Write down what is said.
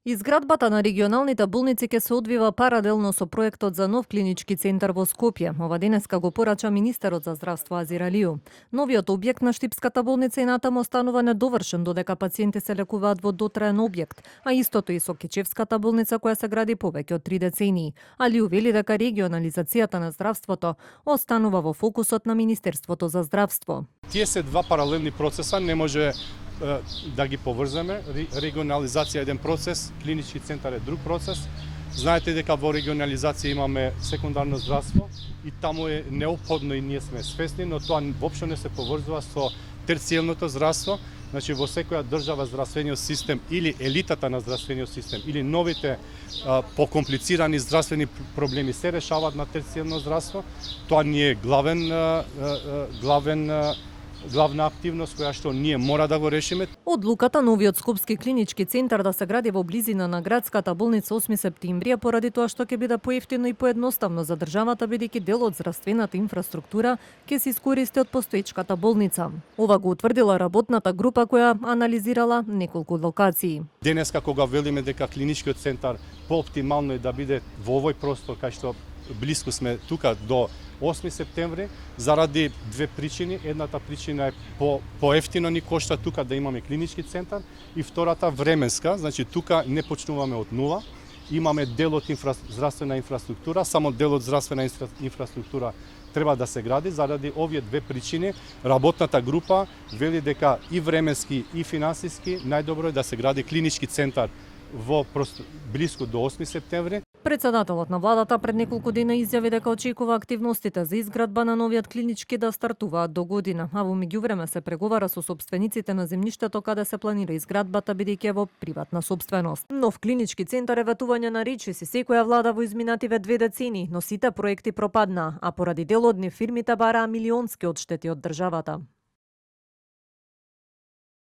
Изградбата на регионалните болници ќе се одвива паралелно со проектот за нов клинички центар во Скопје. Ова денеска го порача министерот за здравство Азир Алију. Новиот објект на Штипската болница и натаму останува недовршен додека пациенти се лекуваат во дотраен објект, а истото и со Кечевската болница која се гради повеќе од 3 децении. Алију вели дека регионализацијата на здравството останува во фокусот на Министерството за здравство. Тие се два паралелни процеса, не може да ги поврземе. Регионализација е еден процес, клинички центар е друг процес. Знаете дека во регионализација имаме секундарно здравство и таму е неопходно и ние сме свесни, но тоа воопшто не се поврзува со терцијелното здравство. Значи во секоја држава здравствениот систем или елитата на здравствениот систем или новите покомплицирани здравствени проблеми се решаваат на терцијелно здравство. Тоа ни е главна активност која што ние мора да го решиме. Одлуката новиот скопски клинички центар да се гради во близина на градската болница 8 септември поради тоа што ќе биде поевтино и поедноставно за државата бидејќи дел од здравствената инфраструктура ќе се искористи од постоечката болница. Ова го утврдила работната група која анализирала неколку локации. Денеска кога велиме дека клиничкиот центар пооптимално е да биде во овој простор кај што блиску сме тука до 8 септември, заради две причини. Едната причина е поевтино ни кошта тука да имаме клинички центар и втората временска, значи тука не почнуваме од нула. Имаме дел од здравствена инфраструктура, само дел од здравствена инфраструктура треба да се гради. Заради овие две причини работната група вели дека и временски и финансиски најдобро е да се гради клинички центар во блиску до 8 септември. Председателот на владата пред неколку дена изјави дека очекува активностите за изградба на новиот клинички да стартуваат до година, а во меѓувреме се преговара со сопствениците на земјиштето каде се планира изградбата бидејќи е во приватна сопственост. Нов клинички центар е ветување на речиси секоја влада во изминативе 2 децении, но сите проекти пропаднаа, а поради дел од нив фирмите бараа милионски одштети од државата.